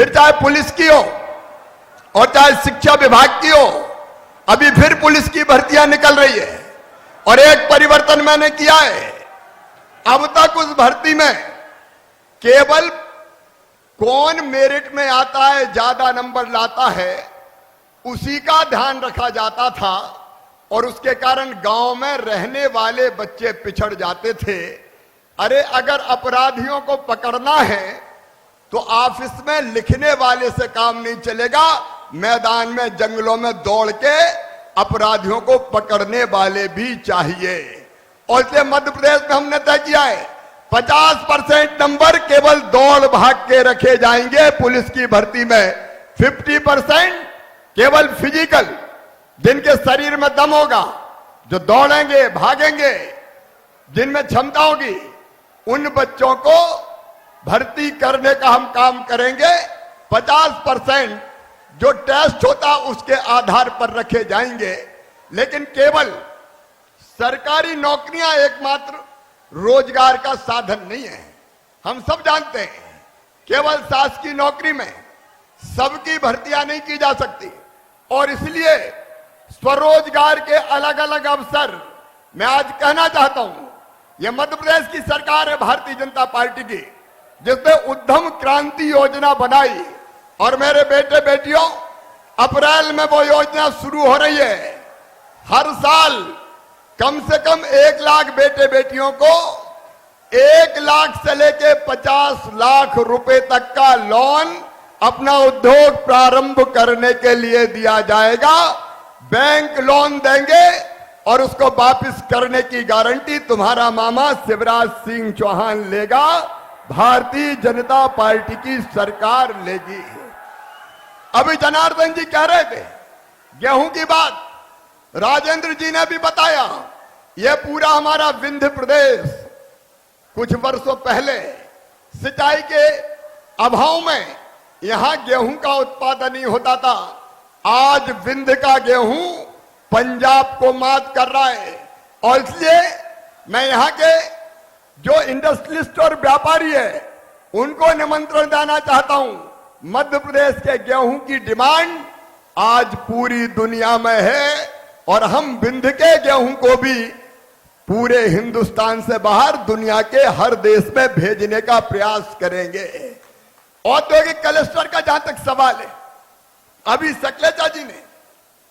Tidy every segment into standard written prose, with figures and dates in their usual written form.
फिर चाहे पुलिस की हो और चाहे शिक्षा विभाग की हो, अभी फिर पुलिस की भर्तियां निकल रही है। और एक परिवर्तन मैंने किया है, अब तक उस भर्ती में केवल कौन मेरिट में आता है, ज्यादा नंबर लाता है, उसी का ध्यान रखा जाता था और उसके कारण गांव में रहने वाले बच्चे पिछड़ जाते थे। अरे अगर अपराधियों को पकड़ना है तो ऑफिस में लिखने वाले से काम नहीं चलेगा, मैदान में जंगलों में दौड़ के अपराधियों को पकड़ने वाले भी चाहिए। और इसलिए मध्य प्रदेश में हमने तय किया है 50% नंबर केवल दौड़ भाग के रखे जाएंगे पुलिस की भर्ती में, 50% केवल फिजिकल, जिनके शरीर में दम होगा, जो दौड़ेंगे भागेंगे, जिनमें क्षमता होगी, उन बच्चों को भर्ती करने का हम काम करेंगे। 50% जो टेस्ट होता उसके आधार पर रखे जाएंगे। लेकिन केवल सरकारी नौकरियां एकमात्र रोजगार का साधन नहीं है। हम सब जानते हैं केवल शासकीय नौकरी में सबकी भर्तियां नहीं की जा सकती और इसलिए स्वरोजगार के अलग अलग अवसर मैं आज कहना चाहता हूं। यह मध्य प्रदेश की सरकार है भारतीय जनता पार्टी की, जिसने उद्यम क्रांति योजना बनाई और मेरे बेटे बेटियों अप्रैल में वो योजना शुरू हो रही है। हर साल कम से कम 1 लाख बेटे बेटियों को 1 लाख से लेके 50 लाख रुपए तक का लोन अपना उद्योग प्रारंभ करने के लिए दिया जाएगा। बैंक लोन देंगे और उसको वापस करने की गारंटी तुम्हारा मामा शिवराज सिंह चौहान लेगा, भारतीय जनता पार्टी की सरकार लेगी। अभी जनार्दन जी कह रहे थे गेहूं की बात, राजेंद्र जी ने भी बताया, यह पूरा हमारा विंध्य प्रदेश कुछ वर्षों पहले सिंचाई के अभाव में यहां गेहूं का उत्पादन नहीं होता था। आज विंध्य का गेहूं पंजाब को मात कर रहा है और इसलिए मैं यहां के जो इंडस्ट्रियलिस्ट और व्यापारी है उनको निमंत्रण देना चाहता हूं। मध्य प्रदेश के गेहूं की डिमांड आज पूरी दुनिया में है और हम विंध्य के गेहूं को भी पूरे हिंदुस्तान से बाहर दुनिया के हर देश में भेजने का प्रयास करेंगे। औद्योगिक क्लस्टर का जहां तक सवाल है, अभी सकलेचा जी ने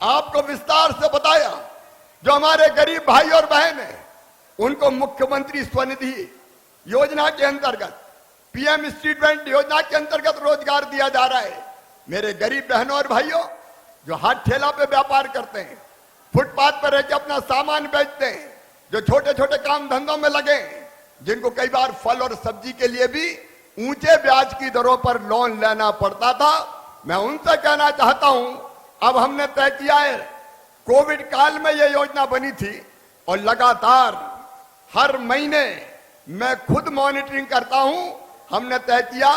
आपको विस्तार से बताया, जो हमारे गरीब भाई और बहन हैं उनको मुख्यमंत्री स्वनिधि योजना के अंतर्गत, पीएम स्ट्रीट वेंड योजना के अंतर्गत रोजगार दिया जा रहा है। मेरे गरीब बहनों और भाइयों जो हाथ ठेला पे व्यापार करते हैं, फुटपाथ पर रहकर अपना सामान बेचते हैं, जो छोटे छोटे काम धंधों में लगे, जिनको कई बार फल और सब्जी के लिए भी ऊंचे ब्याज की दरों पर लोन लेना पड़ता था, मैं उनसे कहना चाहता हूं अब हमने तय किया है, कोविड काल में यह योजना बनी थी और लगातार हर महीने मैं खुद मॉनिटरिंग करता हूं। हमने तय किया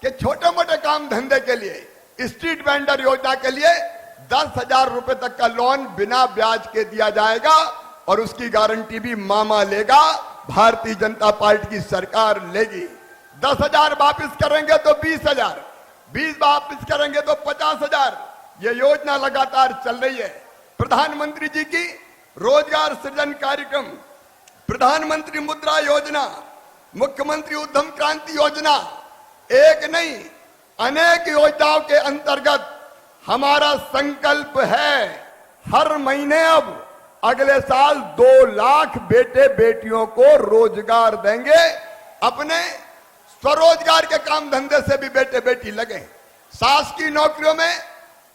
कि छोटे मोटे काम धंधे के लिए स्ट्रीट वेंडर योजना के लिए 10,000 रुपए तक का लोन बिना ब्याज के दिया जाएगा और उसकी गारंटी भी मामा लेगा, भारतीय जनता पार्टी की सरकार लेगी। 10,000 वापिस करेंगे तो 20,000, 20 वापिस करेंगे तो 50,000। यह योजना लगातार चल रही है। प्रधानमंत्री जी की रोजगार सृजन कार्यक्रम, प्रधानमंत्री मुद्रा योजना, मुख्यमंत्री उद्यम क्रांति योजना, एक नहीं अनेक योजनाओं के अंतर्गत हमारा संकल्प है हर महीने अब अगले साल 2 लाख बेटे बेटियों को रोजगार देंगे। अपने स्वरोजगार के काम धंधे से भी बेटे बेटी लगे। शासकीय नौकरियों में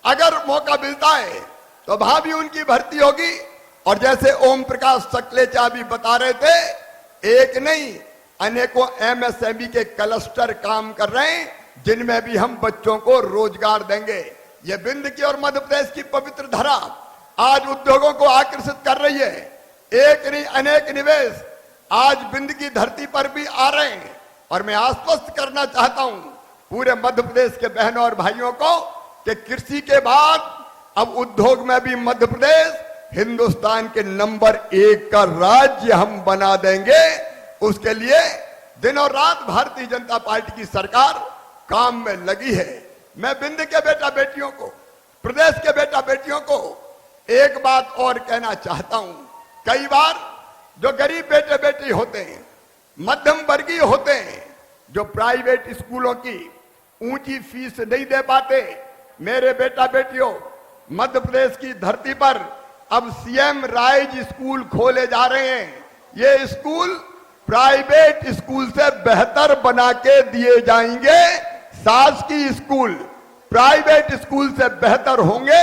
अगर मौका मिलता है तो वहां भी उनकी भर्ती होगी। और जैसे ओम प्रकाश सकलेचा भी बता रहे थे, एक नहीं अनेकों एमएसएमई के क्लस्टर काम कर रहे हैं, जिनमें भी हम बच्चों को रोजगार देंगे। ये विंध्य की और मध्य प्रदेश की पवित्र धरा आज उद्योगों को आकर्षित कर रही है। एक नहीं अनेक निवेश आज विंध्य की धरती पर भी आ रहे हैं और मैं आश्वस्त करना चाहता हूं पूरे मध्य प्रदेश के बहनों और भाइयों को कि कृषि के बाद अब उद्योग में भी मध्य प्रदेश हिंदुस्तान के नंबर 1 का राज्य हम बना देंगे। उसके लिए दिन और रात भारतीय जनता पार्टी की सरकार काम में लगी है। मैं बिंद के बेटा बेटियों को, प्रदेश के बेटा बेटियों को एक बात और कहना चाहता हूं। कई बार जो गरीब बेटे बेटी होते हैं, मध्यम वर्गीय होते हैं, जो प्राइवेट स्कूलों की ऊंची फीस नहीं दे पाते, मेरे बेटा बेटियों, मध्य प्रदेश की धरती पर अब सीएम राइज स्कूल खोले जा रहे हैं। ये स्कूल प्राइवेट स्कूल से बेहतर बना के दिए जाएंगे। शासकीय स्कूल प्राइवेट स्कूल से बेहतर होंगे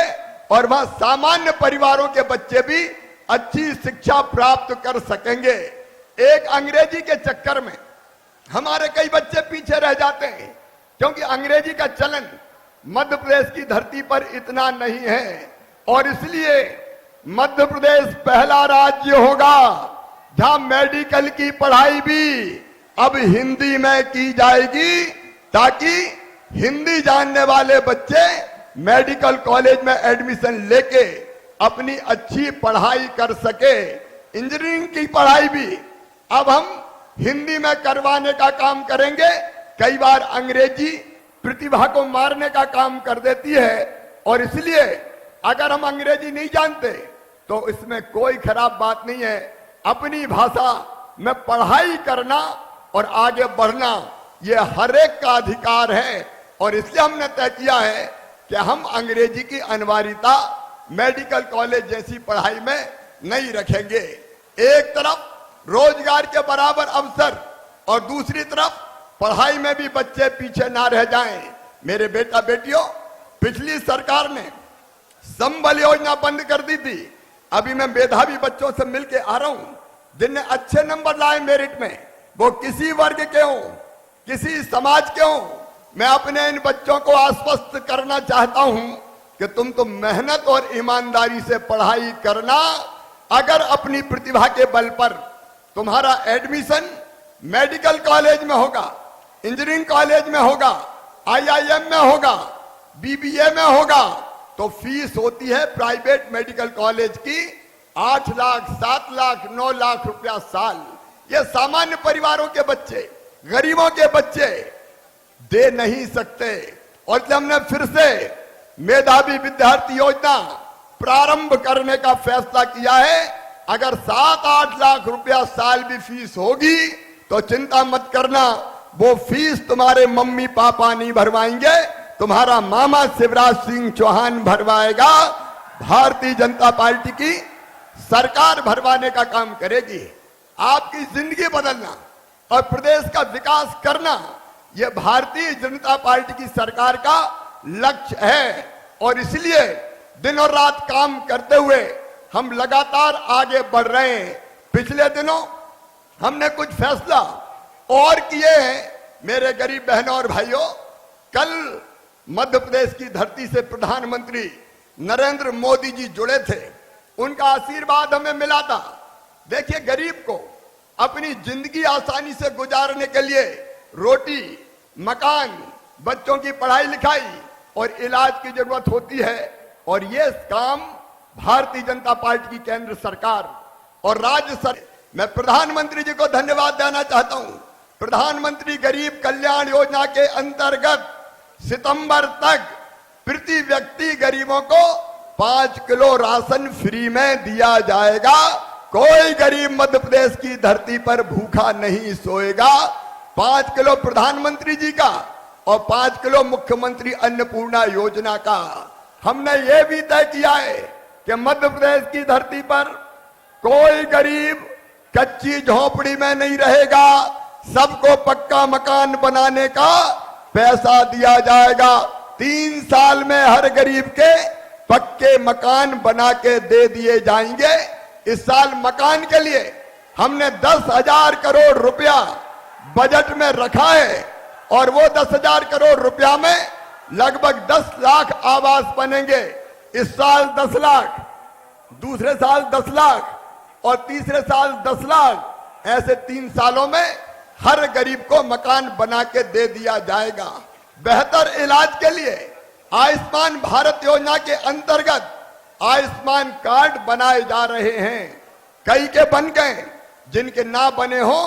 और वहां सामान्य परिवारों के बच्चे भी अच्छी शिक्षा प्राप्त कर सकेंगे। एक अंग्रेजी के चक्कर में हमारे कई बच्चे पीछे रह जाते हैं, क्योंकि अंग्रेजी का चलन मध्य प्रदेश की धरती पर इतना नहीं है, और इसलिए मध्य प्रदेश पहला राज्य होगा जहां मेडिकल की पढ़ाई भी अब हिंदी में की जाएगी, ताकि हिंदी जानने वाले बच्चे मेडिकल कॉलेज में एडमिशन लेके अपनी अच्छी पढ़ाई कर सके। इंजीनियरिंग की पढ़ाई भी अब हम हिंदी में करवाने का काम करेंगे। कई बार अंग्रेजी प्रतिभा को मारने का काम कर देती है, और इसलिए अगर हम अंग्रेजी नहीं जानते तो इसमें कोई खराब बात नहीं है। अपनी भाषा में पढ़ाई करना और आगे बढ़ना ये हर एक का अधिकार है, और इसलिए हमने तय किया है कि हम अंग्रेजी की अनिवार्यता मेडिकल कॉलेज जैसी पढ़ाई में नहीं रखेंगे। एक तरफ रोजगार के बराबर अवसर और दूसरी तरफ पढ़ाई में भी बच्चे पीछे ना रह जाएं। मेरे बेटा बेटियों, पिछली सरकार ने संबल योजना बंद कर दी थी। अभी मैं मेधावी बच्चों से मिलके आ रहा हूं, जिनने अच्छे नंबर लाए मेरिट में, वो किसी वर्ग के हों, किसी समाज के हों। मैं अपने इन बच्चों को आश्वस्त करना चाहता हूं कि तुम तो मेहनत और ईमानदारी से पढ़ाई करना। अगर अपनी प्रतिभा के बल पर तुम्हारा एडमिशन मेडिकल कॉलेज में होगा, इंजीनियरिंग कॉलेज में होगा, आईआईएम में होगा, बीबीए में होगा, तो फीस होती है प्राइवेट मेडिकल कॉलेज की 8 लाख, 7 लाख, 9 लाख रुपया साल। ये सामान्य परिवारों के बच्चे, गरीबों के बच्चे दे नहीं सकते, और इसलिए हमने फिर से मेधावी विद्यार्थी योजना प्रारंभ करने का फैसला किया है। अगर 7-8 लाख रुपया साल भी फीस होगी तो चिंता मत करना, वो फीस तुम्हारे मम्मी पापा नहीं भरवाएंगे, तुम्हारा मामा शिवराज सिंह चौहान भरवाएगा। भारतीय जनता पार्टी की सरकार भरवाने का काम करेगी। आपकी जिंदगी बदलना और प्रदेश का विकास करना, यह भारतीय जनता पार्टी की सरकार का लक्ष्य है, और इसलिए दिन और रात काम करते हुए हम लगातार आगे बढ़ रहे हैं। पिछले दिनों हमने कुछ फैसला और किए हैं। मेरे गरीब बहनों और भाइयों, कल मध्य प्रदेश की धरती से प्रधानमंत्री नरेंद्र मोदी जी जुड़े थे, उनका आशीर्वाद हमें मिला था। देखिए, गरीब को अपनी जिंदगी आसानी से गुजारने के लिए रोटी, मकान, बच्चों की पढ़ाई लिखाई और इलाज की जरूरत होती है, और ये काम भारतीय जनता पार्टी की केंद्र सरकार और राज्य सरकार। मैं प्रधानमंत्री जी को धन्यवाद देना चाहता हूं। प्रधानमंत्री गरीब कल्याण योजना के अंतर्गत सितंबर तक प्रति व्यक्ति गरीबों को 5 किलो राशन फ्री में दिया जाएगा। कोई गरीब मध्य प्रदेश की धरती पर भूखा नहीं सोएगा। 5 किलो प्रधानमंत्री जी का और 5 किलो मुख्यमंत्री अन्नपूर्णा योजना का। हमने ये भी तय किया है कि मध्य प्रदेश की धरती पर कोई गरीब कच्ची झोपड़ी में नहीं रहेगा, सबको पक्का मकान बनाने का पैसा दिया जाएगा। 3 साल में हर गरीब के पक्के मकान बना के दे दिए जाएंगे। इस साल मकान के लिए हमने 10,000 करोड़ रुपया बजट में रखा है, और वो 10,000 करोड़ रुपया में लगभग 10 लाख आवास बनेंगे। इस साल 10 लाख, दूसरे साल 10 लाख और तीसरे साल 10 लाख, ऐसे 3 सालों में हर गरीब को मकान बना के दे दिया जाएगा। बेहतर इलाज के लिए आयुष्मान भारत योजना के अंतर्गत आयुष्मान कार्ड बनाए जा रहे हैं। कई के बन गए, जिनके ना बने हो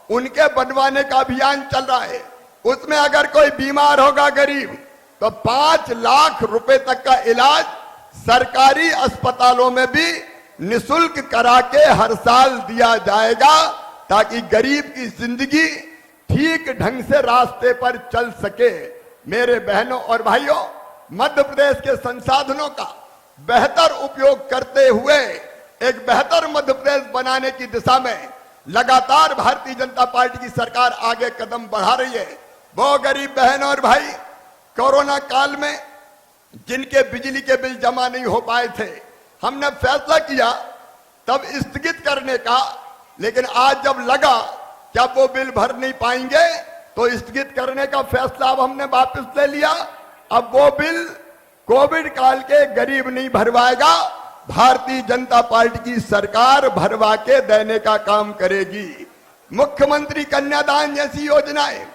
उनके बनवाने का अभियान चल रहा है। उसमें अगर कोई बीमार होगा गरीब, तो 5 लाख रुपए तक का इलाज सरकारी अस्पतालों में भी निशुल्क करा के हर साल दिया जाएगा, ताकि गरीब की जिंदगी ठीक ढंग से रास्ते पर चल सके। मेरे बहनों और भाइयों, मध्य प्रदेश के संसाधनों का बेहतर उपयोग करते हुए एक बेहतर मध्य प्रदेश बनाने की दिशा में लगातार भारतीय जनता पार्टी की सरकार आगे कदम बढ़ा रही है। वो गरीब बहन और भाई कोरोना काल में जिनके बिजली के बिल जमा नहीं हो पाए थे, हमने फैसला किया तब स्थगित करने का, लेकिन आज जब लगा कि अब वो बिल भर नहीं पाएंगे तो स्थगित करने का फैसला अब हमने वापस ले लिया। अब वो बिल कोविड काल के गरीब नहीं भरवाएगा, भारतीय जनता पार्टी की सरकार भरवा के देने का काम करेगी। मुख्यमंत्री कन्यादान जैसी योजनाएं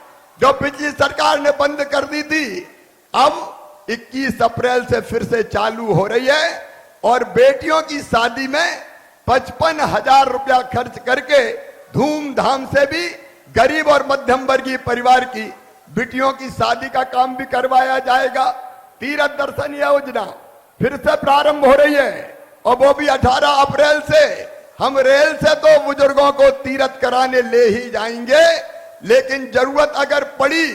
जो पिछली सरकार ने बंद कर दी थी, अब 21 अप्रैल से फिर से चालू हो रही है। और बेटियों की शादी में 55,000 रुपया खर्च करके धूमधाम से भी गरीब और मध्यम वर्गीय परिवार की बेटियों की शादी का काम भी करवाया जाएगा। तीरथ दर्शन योजना फिर से प्रारंभ हो रही है, और वो भी 18 अप्रैल से। हम रेल से तो बुजुर्गों को तीरथ कराने ले ही जाएंगे, लेकिन जरूरत अगर पड़ी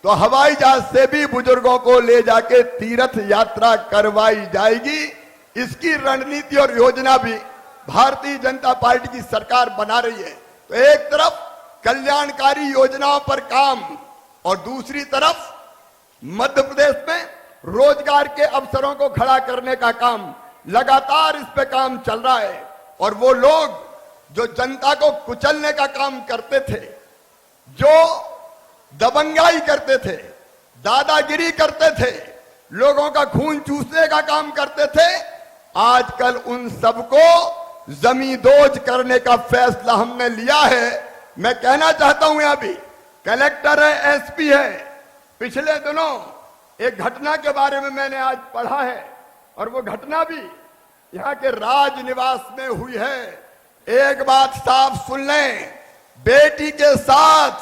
तो हवाई जहाज से भी बुजुर्गों को ले जाके तीर्थ यात्रा करवाई जाएगी। इसकी रणनीति और योजना भी भारतीय जनता पार्टी की सरकार बना रही है। तो एक तरफ कल्याणकारी योजनाओं पर काम, और दूसरी तरफ मध्य प्रदेश में रोजगार के अवसरों को खड़ा करने का काम, लगातार इस पे काम चल रहा है। और वो लोग जो जनता को कुचलने का काम करते थे, जो दबंगाई करते थे, दादागिरी करते थे, लोगों का खून चूसने का काम करते थे, आजकल उन सबको जमींदोज करने का फैसला हमने लिया है। मैं कहना चाहता हूं, यहां भी कलेक्टर है, एसपी है। पिछले दिनों एक घटना के बारे में मैंने आज पढ़ा है, और वो घटना भी यहाँ के राजनिवास में हुई है। एक बात साफ सुन लें, बेटी के साथ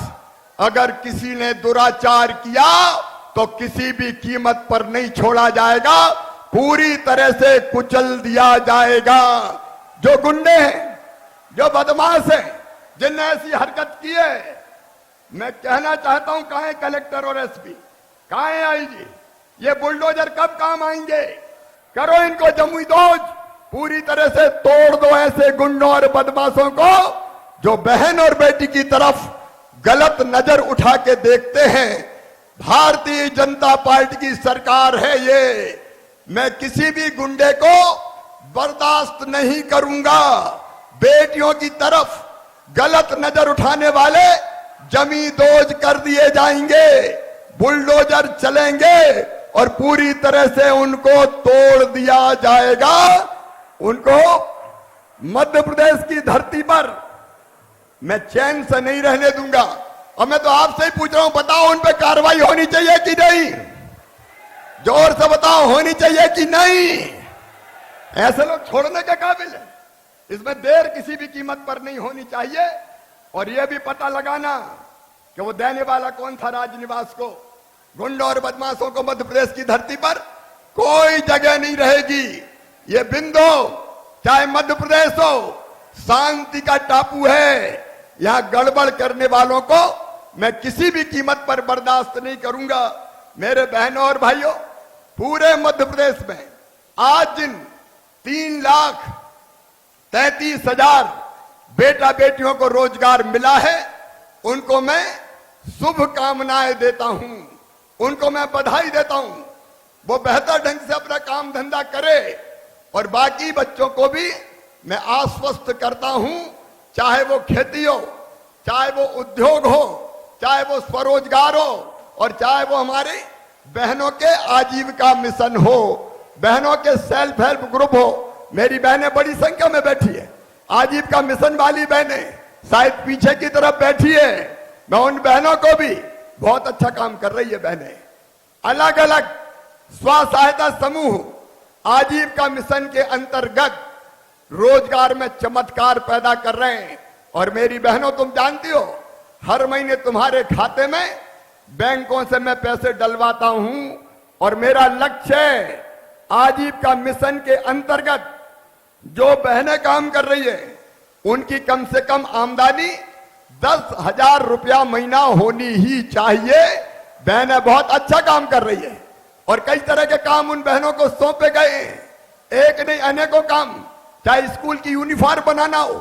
अगर किसी ने दुराचार किया तो किसी भी कीमत पर नहीं छोड़ा जाएगा, पूरी तरह से कुचल दिया जाएगा। जो गुंडे हैं, जो बदमाश हैं, जिनने ऐसी हरकत की है, मैं कहना चाहता हूं, कहां है कलेक्टर और एसपी, कहां है आईजी? ये बुलडोजर कब काम आएंगे? करो इनको जमींदोज, पूरी तरह से तोड़ दो ऐसे गुंडों और बदमाशों को जो बहन और बेटी की तरफ गलत नजर उठा के देखते हैं। भारतीय जनता पार्टी की सरकार है ये। मैं किसी भी गुंडे को बर्दाश्त नहीं करूंगा। बेटियों की तरफ गलत नजर उठाने वाले जमींदोज कर दिए जाएंगे, बुलडोजर चलेंगे और पूरी तरह से उनको तोड़ दिया जाएगा। उनको मध्य प्रदेश की धरती पर मैं चैन से नहीं रहने दूंगा। और मैं तो आपसे ही पूछ रहा हूं, बताओ उन पे कार्रवाई होनी चाहिए कि नहीं? जोर से बताओ, होनी चाहिए कि नहीं? ऐसे लोग छोड़ने के काबिल है। इसमें देर किसी भी कीमत पर नहीं होनी चाहिए। और यह भी पता लगाना कि वो देने वाला कौन था राजनिवास को, गुंडों और बदमाशों को मध्य प्रदेश की धरती पर कोई जगह नहीं रहेगी। ये बिंदु चाहे मध्य प्रदेश हो, शांति का टापू है। यहां गड़बड़ करने वालों को मैं किसी भी कीमत पर बर्दाश्त नहीं करूंगा। मेरे बहनों और भाइयों, पूरे मध्य प्रदेश में आज जिन 3,33,000 बेटा बेटियों को रोजगार मिला है, उनको मैं शुभकामनाएं देता हूं, उनको मैं बधाई देता हूं। वो बेहतर ढंग से अपना काम धंधा करे। और बाकी बच्चों को भी मैं आश्वस्त करता हूं, चाहे वो खेती हो, चाहे वो उद्योग हो, चाहे वो स्वरोजगार हो, और चाहे वो हमारे बहनों के आजीविका मिशन हो, बहनों के सेल्फ हेल्प ग्रुप हो। मेरी बहनें बड़ी संख्या में बैठी है, आजीविका मिशन वाली बहनें शायद पीछे की तरफ बैठी है। मैं उन बहनों को भी, बहुत अच्छा काम कर रही है बहनें, अलग अलग स्व सहायता समूह आजीविका मिशन के अंतर्गत रोजगार में चमत्कार पैदा कर रहे हैं। और मेरी बहनों, तुम जानती हो, हर महीने तुम्हारे खाते में बैंकों से मैं पैसे डलवाता हूं, और मेरा लक्ष्य है आजीविका मिशन के अंतर्गत जो बहनें काम कर रही है उनकी कम से कम आमदनी 10,000 रुपया महीना होनी ही चाहिए। बहनें बहुत अच्छा काम कर रही है और कई तरह के काम उन बहनों को सौंपे गए हैं, एक नहीं अनेकों काम, चाहे स्कूल की यूनिफॉर्म बनाना हो,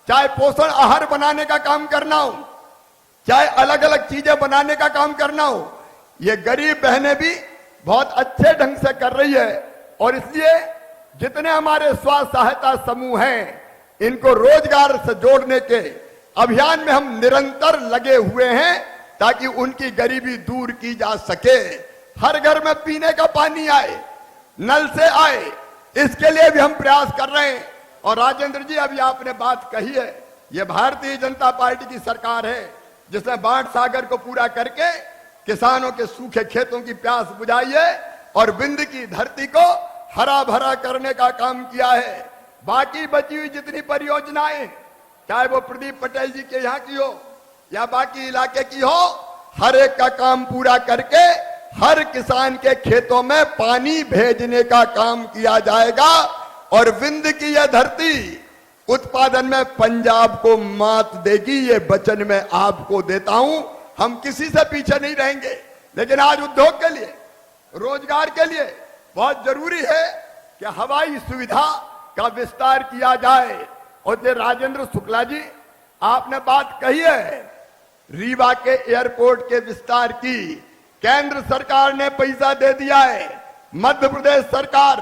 चाहे पोषण आहार बनाने का काम करना हो, चाहे अलग अलग चीजें बनाने का काम करना हो। ये गरीब बहनें भी बहुत अच्छे ढंग से कर रही है और इसलिए जितने हमारे स्व सहायता समूह हैं इनको रोजगार से जोड़ने के अभियान में हम निरंतर लगे हुए हैं ताकि उनकी गरीबी दूर की जा सके। हर घर में पीने का पानी आए, नल से आए, इसके लिए भी हम प्रयास कर रहे हैं। और राजेंद्र जी, अभी आपने बात कही है, ये भारतीय जनता पार्टी की सरकार है जिसने बाढ़ सागर को पूरा करके किसानों के सूखे खेतों की प्यास बुझाई है और बिंद की धरती को हरा भरा करने का काम किया है। बाकी बची हुई जितनी परियोजनाएं, चाहे वो प्रदीप पटेल जी के यहाँ की हो या बाकी इलाके की हो, हर एक का काम पूरा करके हर किसान के खेतों में पानी भेजने का काम किया जाएगा। और विंध्य की यह धरती उत्पादन में पंजाब को मात देगी, ये वचन मैं आपको देता हूं। हम किसी से पीछे नहीं रहेंगे, लेकिन आज उद्योग के लिए, रोजगार के लिए बहुत जरूरी है कि हवाई सुविधा का विस्तार किया जाए। और ये राजेंद्र शुक्ला जी, आपने बात कही है रीवा के एयरपोर्ट के विस्तार की, केंद्र सरकार ने पैसा दे दिया है। मध्य प्रदेश सरकार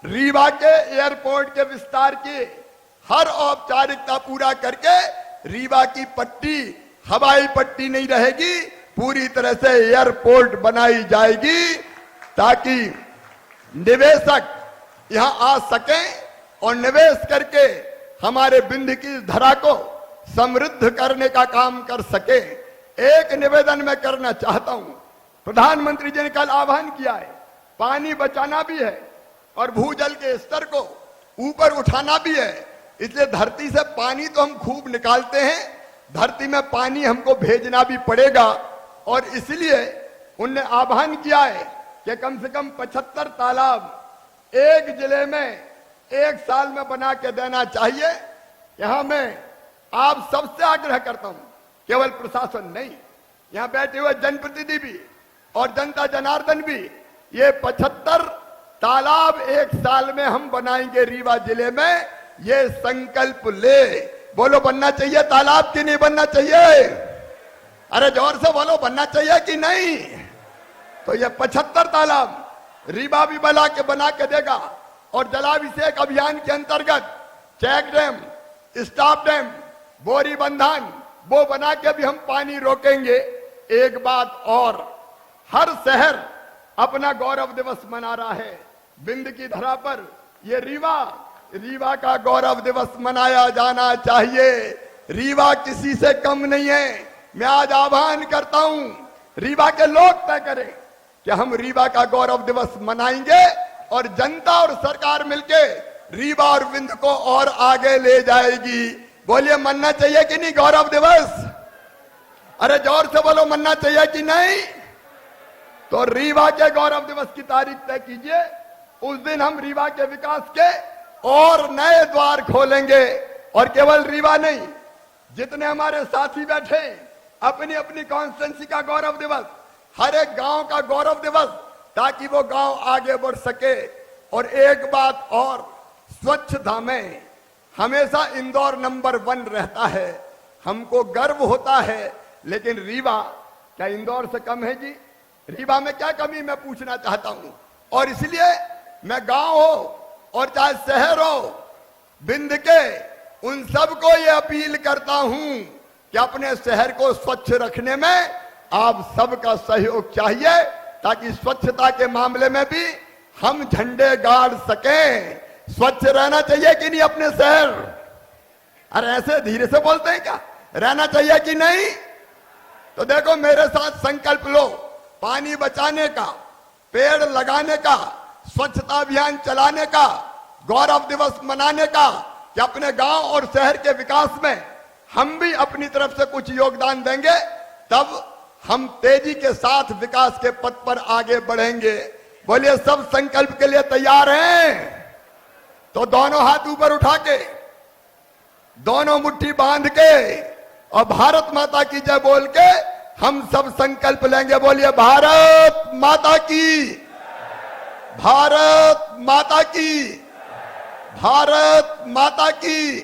रीवा के एयरपोर्ट के विस्तार की हर औपचारिकता पूरा करके रीवा की पट्टी हवाई पट्टी नहीं रहेगी, पूरी तरह से एयरपोर्ट बनाई जाएगी ताकि निवेशक यहां आ सकें और निवेश करके हमारे बिंद की धरा को समृद्ध करने का काम कर सके। एक निवेदन मैं करना चाहता हूं, प्रधानमंत्री जी ने कल आह्वान किया है, पानी बचाना भी है और भूजल के स्तर को ऊपर उठाना भी है। इसलिए धरती से पानी तो हम खूब निकालते हैं, धरती में पानी हमको भेजना भी पड़ेगा। और इसलिए उनने आह्वान किया है कि कम से कम 75 तालाब एक जिले में एक साल में बना के देना चाहिए। यहां मैं आप सबसे आग्रह करता हूं, केवल प्रशासन नहीं, यहां बैठे हुए जनप्रतिनिधि भी और जनता जनार्दन भी, ये 75 तालाब एक साल में हम बनाएंगे रीवा जिले में, ये संकल्प ले। बोलो बनना चाहिए तालाब कि नहीं बनना चाहिए? अरे जोर से बोलो, बनना चाहिए कि नहीं? तो ये 75 तालाब रीवा भी बना के देगा। और जलाभिषेक अभियान के अंतर्गत चेक डैम, स्टॉप डैम, बोरी बंधन वो बना के भी हम पानी रोकेंगे। एक बात और, हर शहर अपना गौरव दिवस मना रहा है। बिंद की धरा पर ये रीवा का गौरव दिवस मनाया जाना चाहिए। रीवा किसी से कम नहीं है। मैं आज आह्वान करता हूं, रीवा के लोग तय करें कि हम रीवा का गौरव दिवस मनाएंगे और जनता और सरकार मिलके रीवा और बिंद को और आगे ले जाएगी। बोलिए मनना चाहिए कि नहीं गौरव दिवस? अरे जोर से बोलो, मनना चाहिए कि नहीं? तो रीवा के गौरव दिवस की तारीख तय कीजिए। उस दिन हम रीवा के विकास के और नए द्वार खोलेंगे। और केवल रीवा नहीं, जितने हमारे साथी बैठे, अपनी अपनी कॉन्स्टिट्यूंसी का गौरव दिवस, हर एक गांव का गौरव दिवस, ताकि वो गांव आगे बढ़ सके। और एक बात और, स्वच्छता में हमेशा इंदौर नंबर 1 रहता है, हमको गर्व होता है। लेकिन रीवा क्या इंदौर से कम है जी? रीवा में क्या कमी, मैं पूछना चाहता हूं। और इसलिए मैं गांव हो और चाहे शहर हो, बिंद के उन सबको ये अपील करता हूं कि अपने शहर को स्वच्छ रखने में आप सबका सहयोग चाहिए, ताकि स्वच्छता के मामले में भी हम झंडे गाड़ सकें। स्वच्छ रहना चाहिए कि नहीं अपने शहर? अरे ऐसे धीरे से बोलते हैं क्या? रहना चाहिए कि नहीं? तो देखो, मेरे साथ संकल्प लो, पानी बचाने का, पेड़ लगाने का, स्वच्छता अभियान चलाने का, गौरव दिवस मनाने का, कि अपने गांव और शहर के विकास में हम भी अपनी तरफ से कुछ योगदान देंगे, तब हम तेजी के साथ विकास के पथ पर आगे बढ़ेंगे। बोलिए सब संकल्प के लिए तैयार हैं? तो दोनों हाथ ऊपर उठा के, दोनों मुट्ठी बांध के और भारत माता की जय बोल के हम सब संकल्प लेंगे। बोलिए भारत माता की, भारत माता की, भारत माता की।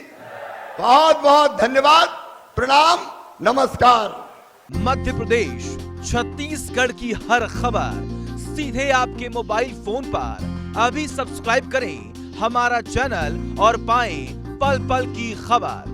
बहुत बहुत धन्यवाद, प्रणाम, नमस्कार। मध्य प्रदेश, छत्तीसगढ़ की हर खबर सीधे आपके मोबाइल फोन पर। अभी सब्सक्राइब करें हमारा चैनल और पाएं पल पल की खबर।